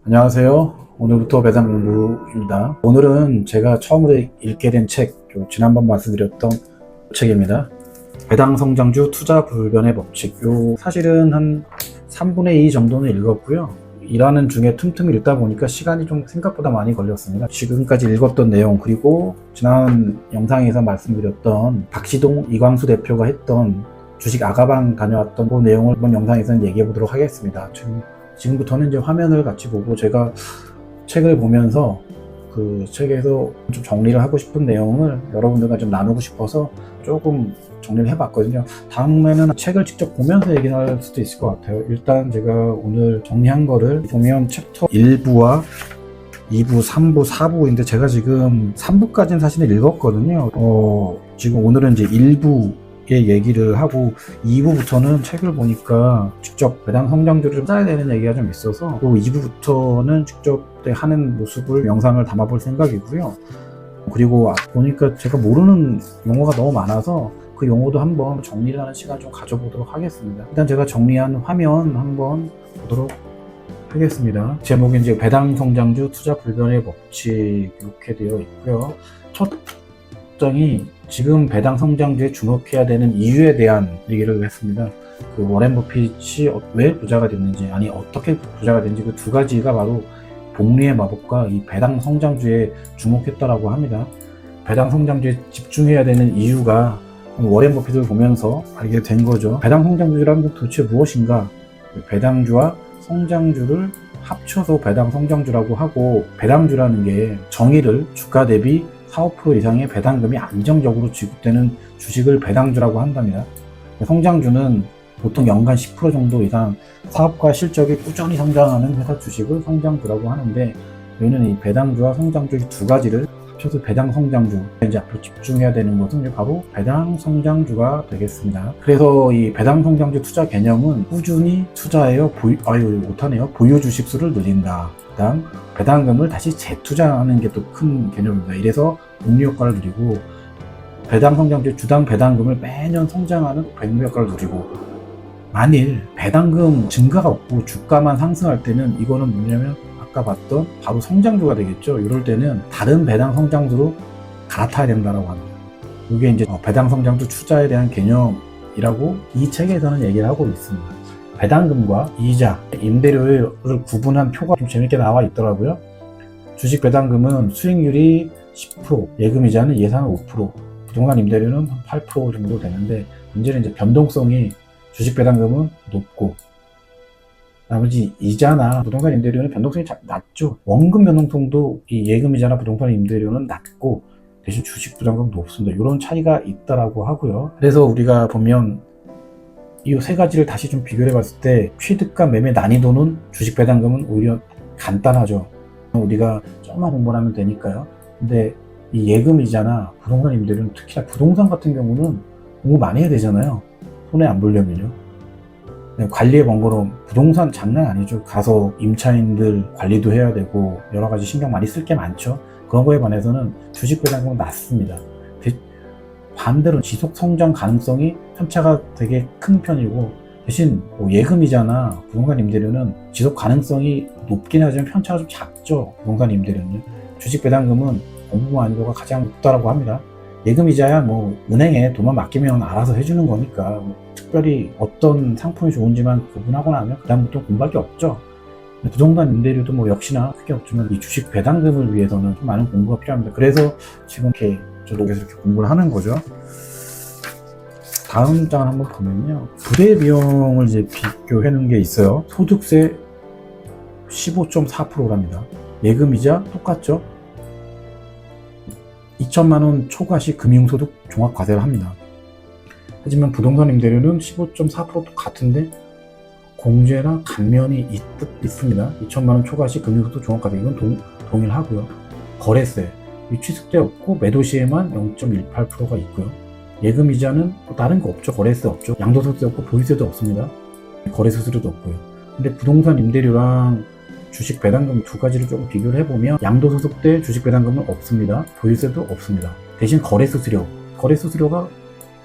안녕하세요. 오늘부터 배당 공부입니다. 오늘은 제가 처음으로 읽게 된 책, 지난번 말씀드렸던 책입니다. 배당 성장주 투자 불변의 법칙. 사실은 한 3분의 2 정도는 읽었고요. 일하는 중에 틈틈이 읽다 보니까 시간이 좀 생각보다 많이 걸렸습니다. 지금까지 읽었던 내용, 그리고 지난 영상에서 말씀드렸던 박시동, 이광수 대표가 했던 주식 아가방 다녀왔던 그 내용을 이번 영상에서는 얘기해 보도록 하겠습니다. 지금부터는 이제 화면을 같이 보고 제가 책을 보면서 그 책에서 좀 정리를 하고 싶은 내용을 여러분들과 좀 나누고 싶어서 조금 정리를 해봤거든요. 다음에는 책을 직접 보면서 얘기를 할 수도 있을 것 같아요. 일단 제가 오늘 정리한 거를 보면 챕터 1부와 2부, 3부, 4부인데 제가 지금 3부까지는 사실은 읽었거든요. 지금 오늘은 이제 1부 얘기를 하고 2부부터는 책을 보니까 직접 배당 성장주를 좀 짜야 되는 얘기가 좀 있어서 또 2부부터는 직접 하는 모습을 영상을 담아볼 생각이고요. 그리고 보니까 제가 모르는 용어가 너무 많아서 그 용어도 한번 정리를 하는 시간 좀 가져보도록 하겠습니다. 일단 제가 정리한 화면 한번 보도록 하겠습니다. 제목이 이제 배당 성장주 투자 불변의 법칙 이렇게 되어 있고요. 첫 장이 지금 배당 성장주에 주목해야 되는 이유에 대한 얘기를 했습니다. 그 워렌 버핏이 왜 부자가 됐는지, 아니 어떻게 부자가 됐는지 그 두 가지가 바로 복리의 마법과 이 배당 성장주에 주목했다라고 합니다. 배당 성장주에 집중해야 되는 이유가 워렌 버핏을 보면서 알게 된 거죠. 배당 성장주라는 건 도대체 무엇인가? 배당주와 성장주를 합쳐서 배당 성장주라고 하고, 배당주라는 게 정의를 주가 대비 4~5% 이상의 배당금이 안정적으로 지급되는 주식을 배당주라고 한답니다. 성장주는 보통 연간 10% 정도 이상 사업과 실적이 꾸준히 성장하는 회사 주식을 성장주라고 하는데, 저희는 이 배당주와 성장주 두 가지를 합쳐서 배당 성장주, 이제 앞으로 집중해야 되는 것은 바로 배당 성장주가 되겠습니다. 그래서 이 배당 성장주 투자 개념은 꾸준히 투자하여 보유 주식 수를 늘린다. 배당금을 다시 재투자하는 게 또 큰 개념입니다. 이래서 복리 효과를 누리고, 배당 성장주 주당 배당금을 매년 성장하는 복리 효과를 누리고, 만일 배당금 증가가 없고 주가만 상승할 때는 이거는 뭐냐면 아까 봤던 바로 성장주가 되겠죠. 이럴 때는 다른 배당 성장주로 갈아타야 된다라고 합니다. 이게 이제 배당 성장주 투자에 대한 개념이라고 이 책에서는 얘기를 하고 있습니다. 배당금과 이자, 임대료를 구분한 표가 좀 재밌게 나와 있더라고요. 주식 배당금은 수익률이 10%, 예금이자는 예상은 5%, 부동산 임대료는 한 8% 정도 되는데, 문제는 이제 변동성이 주식 배당금은 높고, 나머지 이자나 부동산 임대료는 변동성이 낮죠. 원금 변동성도 이 예금이자나 부동산 임대료는 낮고, 대신 주식 배당금은 높습니다. 이런 차이가 있다라고 하고요. 그래서 우리가 보면 이 세 가지를 다시 좀 비교해 봤을 때 취득과 매매 난이도는 주식 배당금은 오히려 간단하죠. 우리가 조금만 공부를 하면 되니까요. 근데 이 예금이자나 부동산 임대료는, 특히나 부동산 같은 경우는 공부 많이 해야 되잖아요. 손해 안 보려면요. 관리의 번거로움, 부동산 장난 아니죠. 가서 임차인들 관리도 해야 되고 여러 가지 신경 많이 쓸 게 많죠. 그런 거에 반해서는 주식 배당금은 낮습니다. 반대로 지속 성장 가능성이 편차가 되게 큰 편이고, 대신 예금이자나 부동산 임대료는 지속 가능성이 높긴 하지만 편차가 좀 작죠. 부동산 임대료는. 주식 배당금은 공부 만족도가 가장 높다라고 합니다. 예금이자야 뭐 은행에 돈만 맡기면 알아서 해주는 거니까 특별히 어떤 상품이 좋은지만 구분하고 나면 그다음부터 공부할 게 없죠. 부동산 임대료도 뭐 역시나 크게 없지만 이 주식 배당금을 위해서는 좀 많은 공부가 필요합니다. 그래서 지금 저도 계속 이렇게 공부를 하는 거죠. 다음 장을 한번 보면요, 부대 비용을 이제 비교해 놓은 게 있어요. 소득세 15.4%랍니다. 예금이자 똑같죠. 2천만 원 초과시 금융소득 종합과세를 합니다. 하지만 부동산 임대료는 15.4% 똑같은데 공제나 감면이 있습니다. 2천만 원 초과시 금융소득 종합과세, 이건 동일하고요. 거래세, 취득세 없고 매도 시에만 0.18%가 있고요. 예금이자는 다른 거 없죠. 거래세 없죠. 양도소득세 없고 보유세도 없습니다. 거래소득도 없고요. 근데 부동산 임대료랑 주식 배당금 두 가지를 조금 비교를 해보면 양도소득 때 주식 배당금은 없습니다. 보유세도 없습니다. 대신 거래수수료가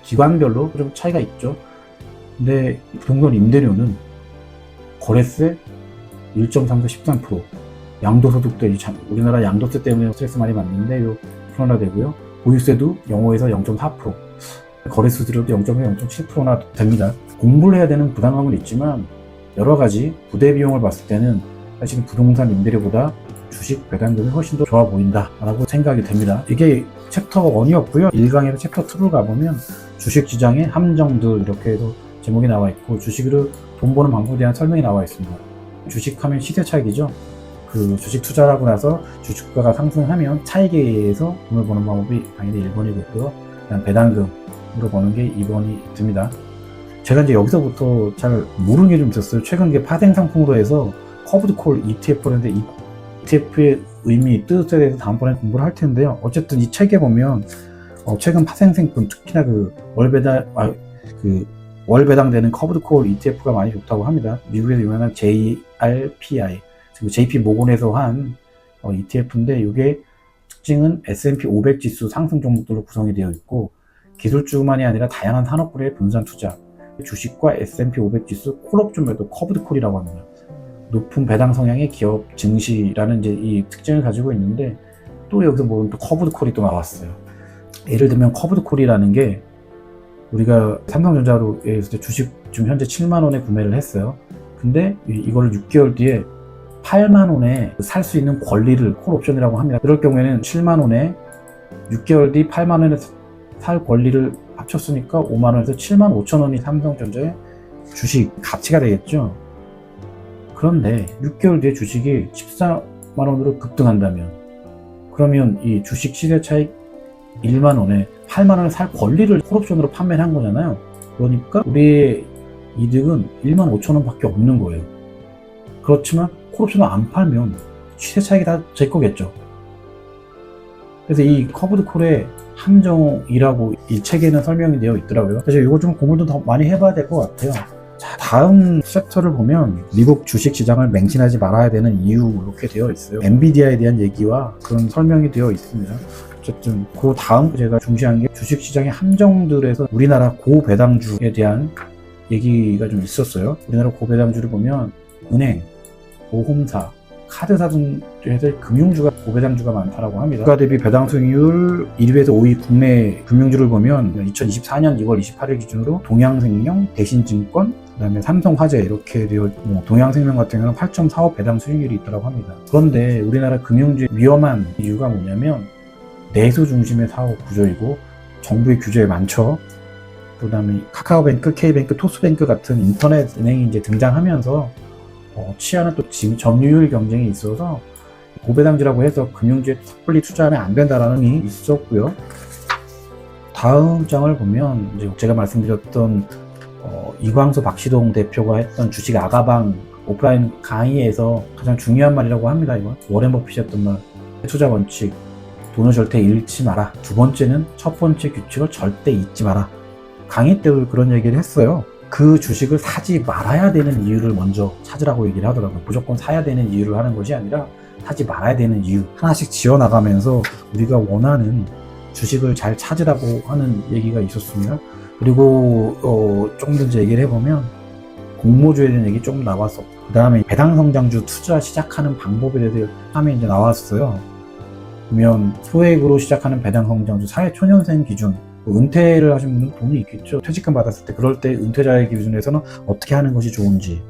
기관별로 좀 차이가 있죠. 근데 부동산 임대료는 거래세 1.34, 13%, 양도소득도 우리나라 양도세 때문에 스트레스 많이 받는데 요 풀어나되고요. 보유세도 영어에서 0.4%, 거래수수료도 0.4, 0.7%나 됩니다. 공부를 해야 되는 부담감은 있지만 여러 가지 부대 비용을 봤을 때는 사실 부동산 임대료보다 주식 배당금이 훨씬 더 좋아 보인다 라고 생각이 됩니다. 이게 챕터 1이었고요. 1강에서 챕터 2를 가보면 주식시장의 함정들 이렇게 해서 제목이 나와 있고 주식으로 돈 버는 방법에 대한 설명이 나와 있습니다. 주식하면 시세 차익이죠. 그 주식 투자를 하고 나서 주식가가 상승하면 차익에 의해서 돈을 버는 방법이 당연히 1번이고 있고요. 그다음 배당금으로 버는 게 2번이 듭니다. 제가 이제 여기서부터 잘 모르는 게 좀 있었어요. 최근 게 파생 상품으로 해서 커브드 콜 ETF라는데 ETF의 의미, 뜻에 대해서 다음번에 공부를 할 텐데요. 어쨌든 이 책에 보면 최근 파생 상품, 특히나 월 배당되는 커브드 콜 ETF가 많이 좋다고 합니다. 미국에서 유명한 JRPI, JP 모건에서 한 ETF인데 이게 특징은 S&P 500 지수 상승 종목들로 구성이 되어 있고 기술주만이 아니라 다양한 산업군의 분산 투자, 주식과 S&P 500 지수 콜옵션 매도 커브드 콜이라고 합니다. 높은 배당 성향의 기업 증시라는 이제 이 특징을 가지고 있는데 또 여기서 보면 또 커브드 콜이 또 나왔어요. 예를 들면 커브드 콜이라는 게 우리가 삼성전자로 주식 지금 현재 7만 원에 구매를 했어요. 근데 이거를 6개월 뒤에 8만 원에 살 수 있는 권리를 콜 옵션이라고 합니다. 그럴 경우에는 7만 원에 6개월 뒤 8만 원에 살 권리를 합쳤으니까 5만 원에서 7만 5천 원이 삼성전자의 주식 가치가 되겠죠. 그런데 6개월 뒤에 주식이 14만 원으로 급등한다면 그러면 이 주식 시세 차익 1만 원에 8만 원을 살 권리를 콜옵션으로 판매를 한 거잖아요. 그러니까 우리의 이득은 1만 5천 원 밖에 없는 거예요. 그렇지만 콜옵션을 안 팔면 시세 차익이 다 제 거겠죠. 그래서 이 커브드 콜의 함정이라고 이 책에는 설명이 되어 있더라고요. 그래서 이거 좀 공부도 더 많이 해봐야 될 것 같아요. 자, 다음 챕터를 보면 미국 주식 시장을 맹신하지 말아야 되는 이유 이렇게 되어 있어요. 엔비디아에 대한 얘기와 그런 설명이 되어 있습니다. 어쨌든 그 다음 제가 중시한 게 주식 시장의 함정들에서 우리나라 고배당주에 대한 얘기가 좀 있었어요. 우리나라 고배당주를 보면 은행, 보험사, 카드사 등에서 금융주가 고배당주가 많다라고 합니다. 국가 대비 배당 수익률 1위에서 5위 국내 금융주를 보면 2024년 2월 28일 기준으로 동양생명, 대신증권, 그다음에 삼성화재 이렇게 되어 동양생명 같은 경우는 8.45 배당 수익률이 있다고 합니다. 그런데 우리나라 금융주의 위험한 이유가 뭐냐면 내수 중심의 사업 구조이고 정부의 규제에 많죠. 그다음에 카카오뱅크, K뱅크, 토스뱅크 같은 인터넷 은행이 이제 등장하면서 치안은 또 점유율 경쟁이 있어서 고배당주라고 해서 금융주에 섣불리 투자하면 안 된다라는 게 있었고요. 다음 장을 보면 이제 제가 말씀드렸던 이광수 박시동 대표가 했던 주식 아가방 오프라인 강의에서 가장 중요한 말이라고 합니다. 이건 워렌 버핏이 했던 말, 투자 원칙, 돈을 절대 잃지 마라. 두 번째는 첫 번째 규칙을 절대 잊지 마라. 강의 때 그런 얘기를 했어요. 그 주식을 사지 말아야 되는 이유를 먼저 찾으라고 얘기를 하더라고요. 무조건 사야 되는 이유를 하는 것이 아니라 사지 말아야 되는 이유 하나씩 지어나가면서 우리가 원하는 주식을 잘 찾으라고 하는 얘기가 있었습니다. 그리고 조금 더 이제 얘기를 해보면 공모주에 대한 얘기 조금 나왔었고 그 다음에 배당성장주 투자 시작하는 방법에 대해서 화면이 이제 나왔어요. 그러면 소액으로 시작하는 배당성장주 사회초년생 기준, 은퇴를 하신 분은 돈이 있겠죠. 퇴직금 받았을 때 그럴 때 은퇴자의 기준에서는 어떻게 하는 것이 좋은지,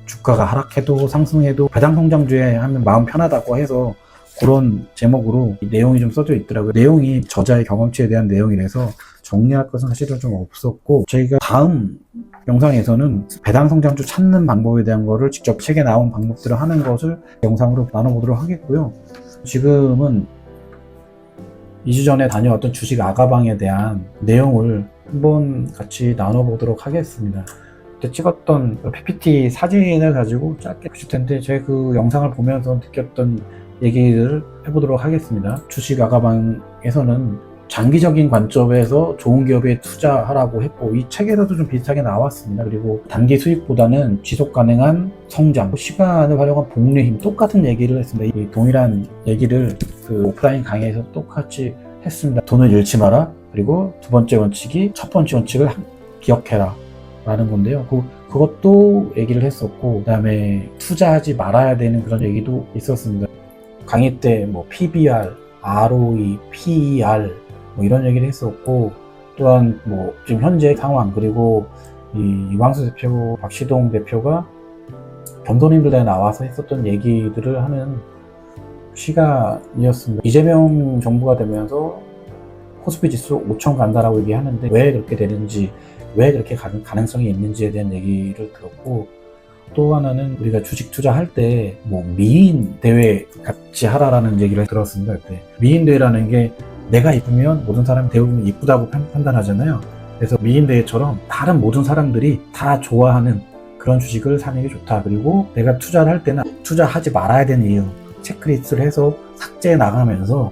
주가가 하락해도 상승해도 배당성장주에 하면 마음 편하다고 해서 그런 제목으로 내용이 좀 써져 있더라고요. 내용이 저자의 경험치에 대한 내용이라서 정리할 것은 사실은 좀 없었고 저희가 다음 영상에서는 배당성장주 찾는 방법에 대한 거를 직접 책에 나온 방법들을 하는 것을 영상으로 나눠보도록 하겠고요. 지금은 2주 전에 다녀왔던 주식 아가방에 대한 내용을 한번 같이 나눠보도록 하겠습니다. 그때 찍었던 PPT 사진을 가지고 짧게 보실 텐데 제가 그 영상을 보면서 느꼈던 얘기를 해보도록 하겠습니다. 주식 아가방에서는 장기적인 관점에서 좋은 기업에 투자하라고 했고 이 책에서도 좀 비슷하게 나왔습니다. 그리고 단기 수익보다는 지속 가능한 성장, 시간을 활용한 복리의 힘 똑같은 얘기를 했습니다. 이 동일한 얘기를 그 오프라인 강의에서 똑같이 했습니다. 돈을 잃지 마라. 그리고 두 번째 원칙이 첫 번째 원칙을 기억해라. 라는 건데요. 그것도 얘기를 했었고, 그 다음에 투자하지 말아야 되는 그런 얘기도 있었습니다. 강의 때 뭐 PBR, ROE, PER 뭐 이런 얘기를 했었고, 또한 뭐 지금 현재 상황, 그리고 이 이광수 대표, 박시동 대표가 겸손인들에 나와서 했었던 얘기들을 하는 시간이었습니다. 이재명 정부가 되면서 코스피 지수 5천 간다라고 얘기하는데 왜 그렇게 되는지, 왜 그렇게 가능성이 있는지에 대한 얘기를 들었고, 또 하나는 우리가 주식 투자할 때 뭐 미인 대회 같이 하라라는 얘기를 들었습니다. 그때 미인 대회라는 게 내가 이쁘면 모든 사람이 대부분 이쁘다고 판단하잖아요. 그래서 미인 대회처럼 다른 모든 사람들이 다 좋아하는 그런 주식을 사는 게 좋다. 그리고 내가 투자를 할 때는 투자하지 말아야 되는 이유 체크리스트를 해서 삭제해 나가면서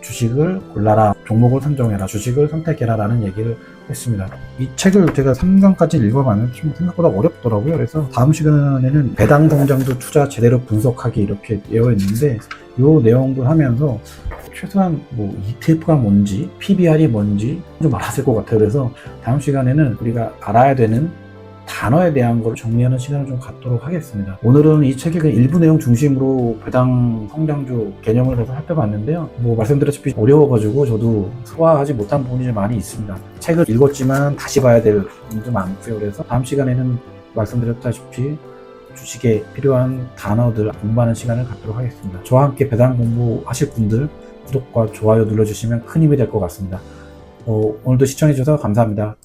주식을 골라라, 종목을 선정해라, 주식을 선택해라 라는 얘기를 했습니다. 이 책을 제가 3강까지 읽어봤는데 좀 생각보다 어렵더라고요. 그래서 다음 시간에는 배당 성장주 투자 제대로 분석하기 이렇게 되어 있는데 이 내용들 하면서 최소한 뭐 ETF가 뭔지 PBR이 뭔지 좀 알아야 될 것 같아요. 그래서 다음 시간에는 우리가 알아야 되는 단어에 대한 걸 정리하는 시간을 좀 갖도록 하겠습니다. 오늘은 이 책의 일부 내용 중심으로 배당 성장주 개념을 해서 살펴봤는데요. 뭐 말씀드렸다시피 어려워가지고 저도 소화하지 못한 부분이 좀 많이 있습니다. 책을 읽었지만 다시 봐야 될 부분도 많고요. 그래서 다음 시간에는 말씀드렸다시피 주식에 필요한 단어들 공부하는 시간을 갖도록 하겠습니다. 저와 함께 배당 공부하실 분들 구독과 좋아요 눌러주시면 큰 힘이 될 것 같습니다. 오늘도 시청해주셔서 감사합니다.